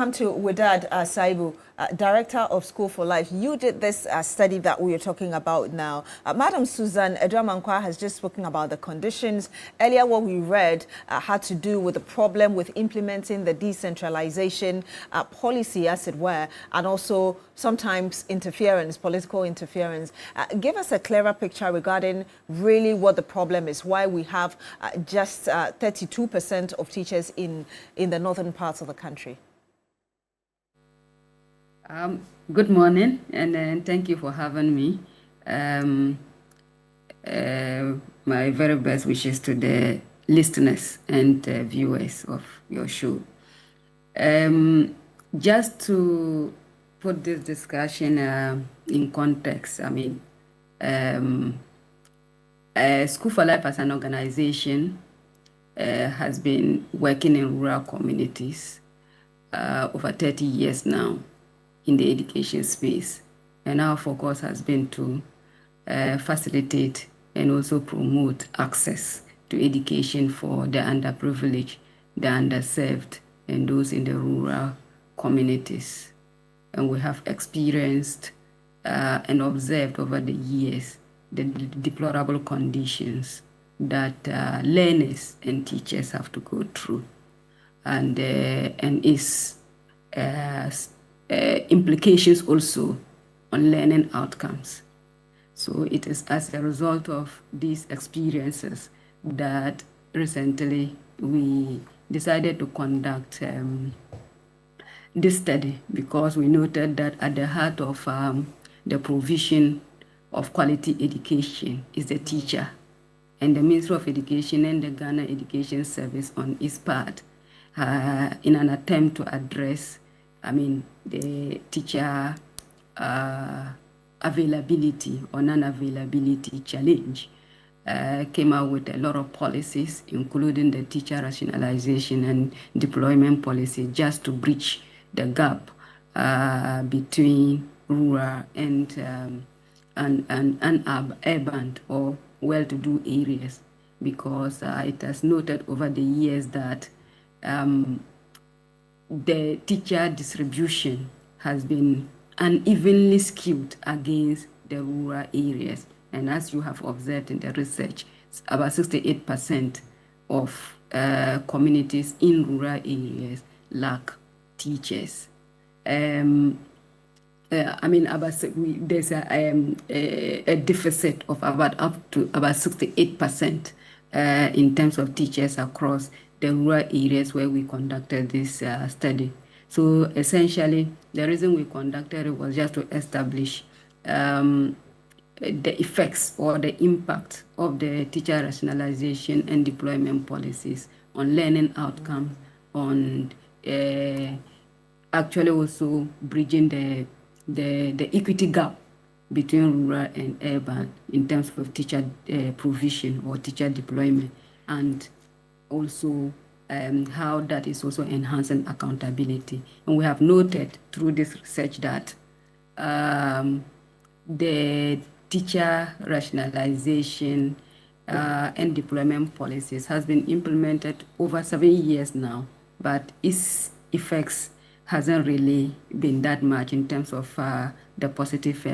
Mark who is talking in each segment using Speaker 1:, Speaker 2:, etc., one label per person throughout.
Speaker 1: Come to Widad Sayibu, Director of School for Life. You did this study that we are talking about now. Madam Susan Edramankwa has just spoken about the conditions. Earlier, what we read had to do with the problem with implementing the decentralization policy, as it were, and also sometimes interference, political interference. Give us a clearer picture regarding really what the problem is, why we have just 32% of teachers in the northern parts of the country.
Speaker 2: Good morning, and thank you for having me. My very best wishes to the listeners and viewers of your show. Just to put this discussion in context, I mean, School for Life as an organization has been working in rural communities over 30 years now in the education space, and our focus has been to facilitate and also promote access to education for the underprivileged, the underserved, and those in the rural communities. And we have experienced and observed over the years the deplorable conditions that learners and teachers have to go through, and its implications also on learning outcomes. So it is as a result of these experiences that recently we decided to conduct this study, because we noted that at the heart of the provision of quality education is the teacher, and the Ministry of Education and the Ghana Education Service on its part in an attempt to address, the teacher availability or non-availability challenge, came out with a lot of policies, including the teacher rationalization and deployment policy, just to bridge the gap between rural and urban or well-to-do areas, because it has noted over the years that the teacher distribution has been unevenly skewed against the rural areas. And as you have observed in the research, about 68% of communities in rural areas lack teachers. There's a deficit of up to about 68% in terms of teachers across the rural areas where we conducted this study. So essentially, the reason we conducted it was just to establish the effects or the impact of the teacher rationalization and deployment policies on learning outcomes, on actually also bridging the equity gap between rural and urban in terms of teacher provision or teacher deployment, and also how that is also enhancing accountability. And we have noted through this research that the teacher rationalization and deployment policies has been implemented over 7 years now, but its effects hasn't really been that much in terms of the positive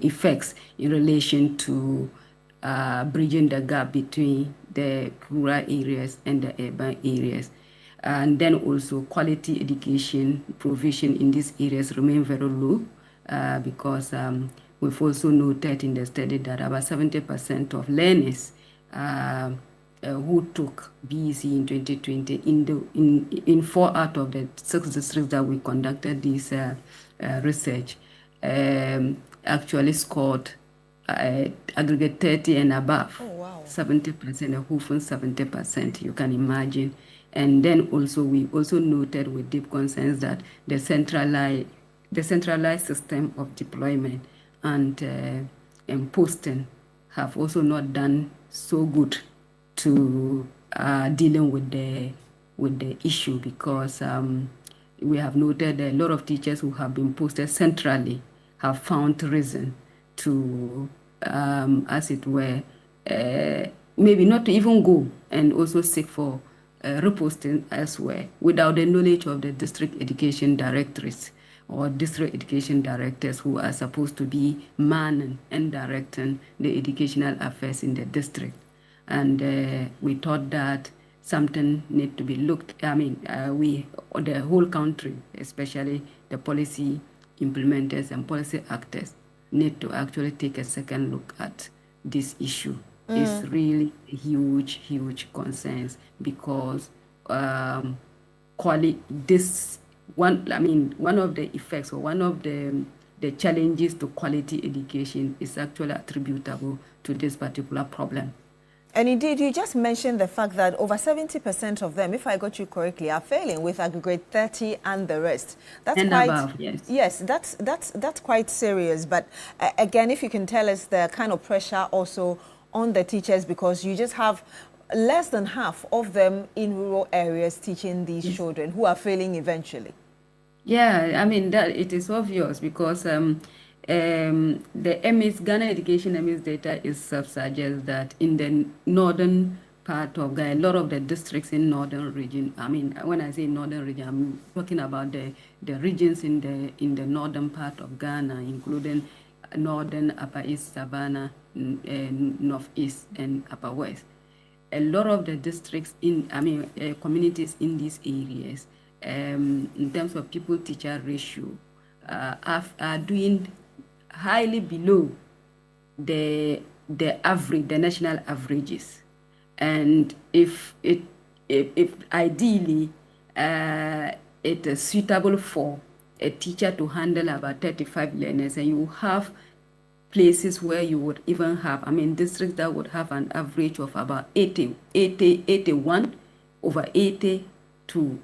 Speaker 2: effects in relation to bridging the gap between the rural areas and the urban areas. And then also quality education provision in these areas remain very low, because we've also noted in the study that about 70% of learners who took BEC in 2020 in 4 out of the 6 districts that we conducted this research actually scored aggregate 30 and above.
Speaker 1: Oh, wow.
Speaker 2: 70%, a whole 70%, you can imagine. And then also we also noted with deep concerns that the centralized system of deployment and posting have also not done so good to dealing with the issue, because we have noted that a lot of teachers who have been posted centrally have found reason to, as it were, maybe not to even go and also seek for reposting elsewhere without the knowledge of the district education directorates or district education directors who are supposed to be manning and directing the educational affairs in the district. And we thought that something need to be looked, the whole country, especially the policy implementers and policy actors, need to actually take a second look at this issue. It's really a huge concerns because one of the effects or one of the challenges to quality education is actually attributable to this particular problem.
Speaker 1: And indeed, you just mentioned the fact that over 70% of them, if I got you correctly, are failing with aggregate 30 and the rest. That's
Speaker 2: and
Speaker 1: quite,
Speaker 2: above, yes.
Speaker 1: Yes, that's quite serious. But again, if you can tell us the kind of pressure also on the teachers, because you just have less than half of them in rural areas teaching these children who are failing eventually.
Speaker 2: Yeah, I mean, that it is obvious because the Ghana Education MIS data is suggests that in the northern part of Ghana, a lot of the districts in northern region, I mean, when I say northern region, I'm talking about the regions in the northern part of Ghana, including northern, upper east, Savannah, northeast, and upper west. A lot of the districts communities in these areas, in terms of pupil-teacher ratio, are doing highly below the average, the national averages. And if ideally it is suitable for a teacher to handle about 35 learners, and you have places where you would even have, districts that would have an average of about 81 over 80 to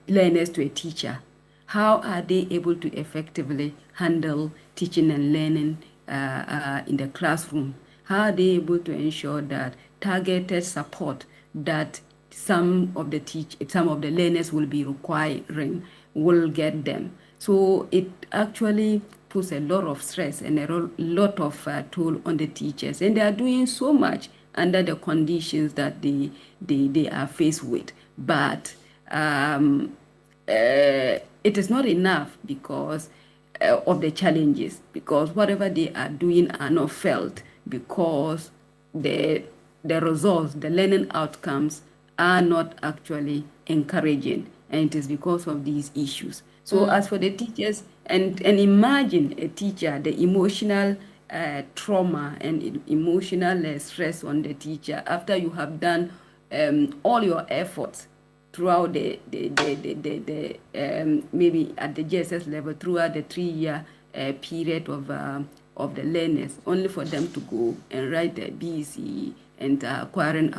Speaker 2: learners to a teacher. How are they able to effectively handle teaching and learning in the classroom? How are they able to ensure that targeted support that some of the learners will be requiring will get them? So it actually puts a lot of stress and a lot of toll on the teachers, and they are doing so much under the conditions that they are faced with. But it is not enough because of the challenges, because whatever they are doing are not felt, because the results, the learning outcomes are not actually encouraging, and it is because of these issues. So as for the teachers, and imagine a teacher, the emotional trauma and emotional stress on the teacher after you have done all your efforts throughout the maybe at the JSS level, throughout the 3-year period of the learners, only for them to go and write the BECE and acquiring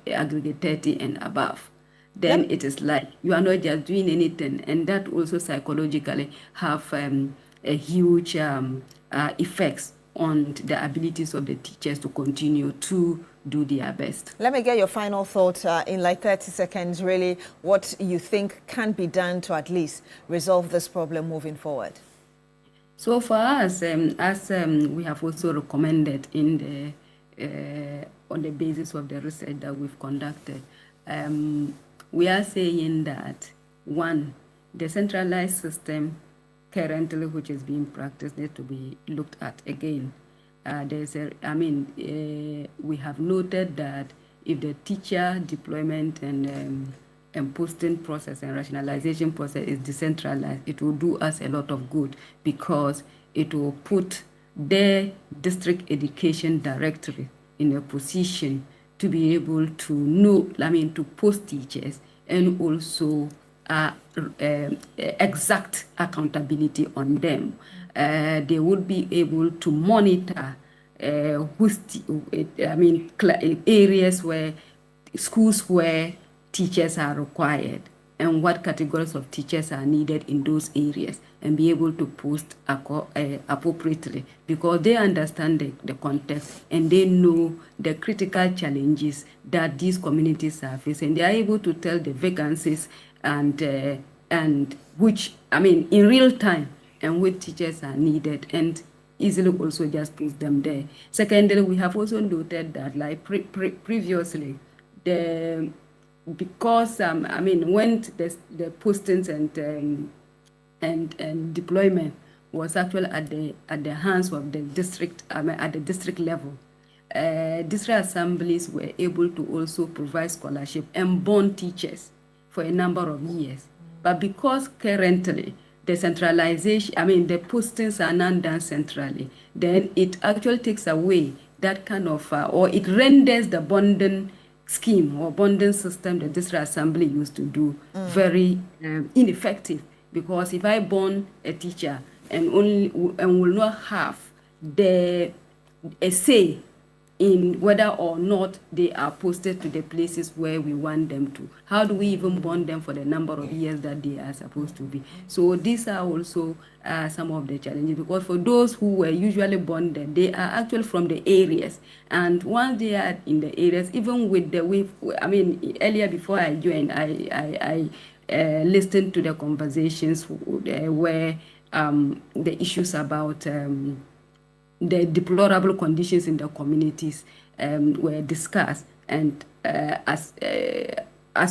Speaker 2: aggregate 30 and above. Then it is like you are not just doing anything, and that also psychologically have a huge effects on the abilities of the teachers to continue to do their best.
Speaker 1: Let me get your final thought in like 30 seconds, really, what you think can be done to at least resolve this problem moving forward.
Speaker 2: So for us, as we have also recommended in on the basis of the research that we've conducted, we are saying that, one, the centralized system currently which is being practiced needs to be looked at again. We have noted that if the teacher deployment and posting process and rationalization process is decentralized, it will do us a lot of good, because it will put the district education directory in a position to be able to know, to post teachers, and also exact accountability on them. They would be able to monitor areas where schools where teachers are required and what categories of teachers are needed in those areas, and be able to post appropriately, because they understand the context and they know the critical challenges that these communities are facing. They are able to tell the vacancies and which, in real time, and which teachers are needed, and easily also just post them there. Secondly, we have also noted that, like previously, the because I mean, when the postings and deployment was actually at the hands of the district, at the district level, district assemblies were able to also provide scholarship and bond teachers for a number of years. But because currently the centralization, I mean, the postings are not done centrally, then it actually takes away that kind of, or it renders the bonding scheme or bonding system the district assembly used to do very ineffective. Because if I bond a teacher and will not have a say in whether or not they are posted to the places where we want them to. How do we even bond them for the number of years that they are supposed to be? So these are also some of the challenges, because for those who were usually bonded, they are actually from the areas. And once they are in the areas, even with the way, I mean, earlier before I joined, I listened to the conversations where the issues about the deplorable conditions in the communities were discussed, and as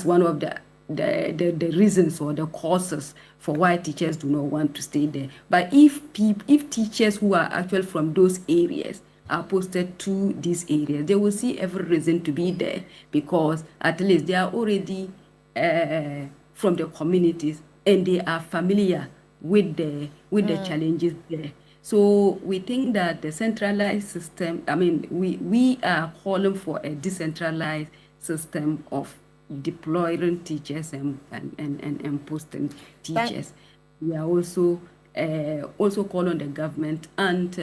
Speaker 2: one of the reasons or the causes for why teachers do not want to stay there. But if teachers who are actually from those areas are posted to these areas, they will see every reason to be there, because at least they are already from the communities and they are familiar with the challenges there. So we think that the centralized system, I mean, we are calling for a decentralized system of deploying teachers and posting teachers. We are also call on the government and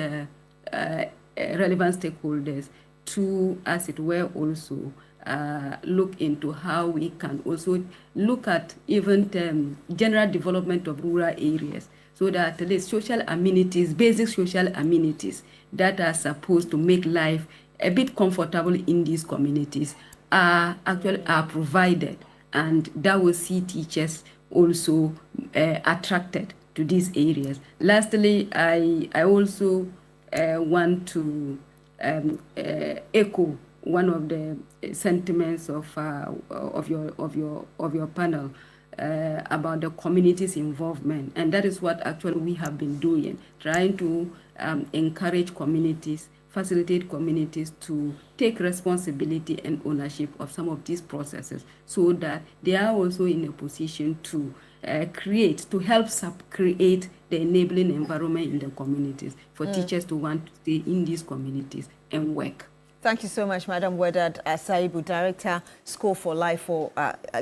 Speaker 2: relevant stakeholders to, as it were, also look into how we can also look at even the general development of rural areas, so that at least social amenities, basic social amenities that are supposed to make life a bit comfortable in these communities are provided, and that will see teachers also attracted to these areas. Lastly, I also want to echo one of the sentiments of your panel about the community's involvement, and that is what actually we have been doing, trying to encourage communities, facilitate communities to take responsibility and ownership of some of these processes, so that they are also in a position to help create the enabling environment in the communities for teachers to want to stay in these communities and work.
Speaker 1: Thank you so much, Madam Wedad Sayibu, Director, School for Life, for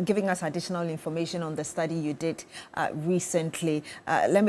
Speaker 1: giving us additional information on the study you did recently. Let me